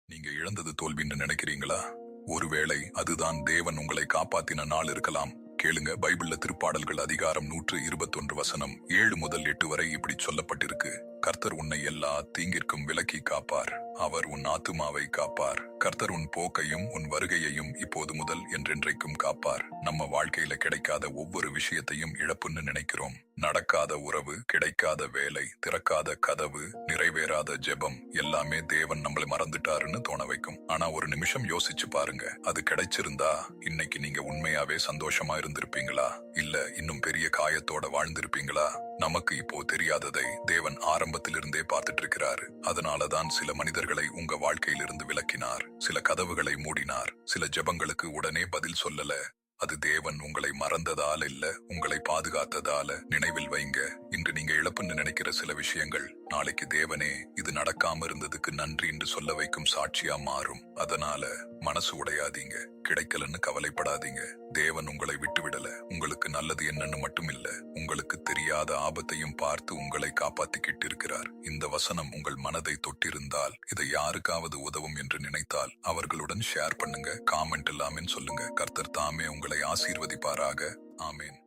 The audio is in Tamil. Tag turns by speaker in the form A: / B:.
A: நீங்க இழந்தது தோல்வின்னு நினைக்கிறீங்களா? ஒருவேளை அதுதான் தேவன் உங்களை காப்பாத்தின நாள் இருக்கலாம். கேளுங்க, பைபிள்ல திருப்பாடல்கள் அதிகாரம் 121 வசனம் 7 முதல் 8 வரை இப்படி சொல்லப்பட்டிருக்கு. கர்த்தர் உன்னை எல்லா தீங்கிற்கும் விலக்கி காப்பார். அவர் உன் ஆத்துமாவை காப்பார். கர்த்தர் உன் போக்கையும் உன் வருகையையும் இப்போது முதல் என்றென்றைக்கும் காப்பார். நம்ம வாழ்க்கையில கிடைக்காத ஒவ்வொரு விஷயத்தையும் இழப்புன்னு நினைக்கிறோம். நடக்காத உறவு, கிடைக்காத வேலை, திறக்காத கதவு, நிறைவேறாத ஜெபம் எல்லாமே தேவன் நம்மளை மறந்துட்டாருன்னு தோண வைக்கும். ஆனா ஒரு நிமிஷம் யோசிச்சு பாருங்க, அது கிடைச்சிருந்தா இன்னைக்கு நீங்க உண்மையாவே சந்தோஷமா இருந்திருப்பீங்களா? இல்ல இன்னும் பெரிய காயத்தோட வாழ்ந்திருப்பீங்களா? நமக்கு இப்போ தெரியாததை தேவன் ஆரம்பத்திலிருந்தே பார்த்துட்டு இருக்கிறாரு. அதனாலதான் சில மனிதர்களை உங்க வாழ்க்கையிலிருந்து விலக்கினார், சில கதவுகளை மூடினார், சில ஜெபங்களுக்கு உடனே பதில் சொல்லல. அது தேவன் உங்களை மறந்ததால இல்ல, உங்களை பாதுகாத்ததால. நினைவில் வைங்க, இன்று நீங்க இழப்புன்னு நினைக்கிற சில விஷயங்கள் நாளைக்கு தேவனே இது நடக்காம இருந்ததுக்கு நன்றி என்று சொல்ல வைக்கும் சாட்சியா மாறும். அதனால மனசு உடையாதீங்க, கிடைக்கலன்னு கவலைப்படாதீங்க. தேவன் உங்களை விட்டுவிடல. உங்களுக்கு நல்லது என்னன்னு மட்டும் இல்ல, உங்களுக்கு தெரியாத ஆபத்தையும் பார்த்து உங்களை காப்பாத்திக்கிட்டு இருக்கிறார். இந்த வசனம் உங்கள் மனதை தொட்டிருந்தால், இதை யாருக்காவது உதவும் என்று நினைத்தால் அவர்களுடன் ஷேர் பண்ணுங்க, காமெண்ட் எல்லாமே சொல்லுங்க. கர்த்தர் தாமே உங்களை ஆசீர்வதிப்பாராக. ஆமேன்.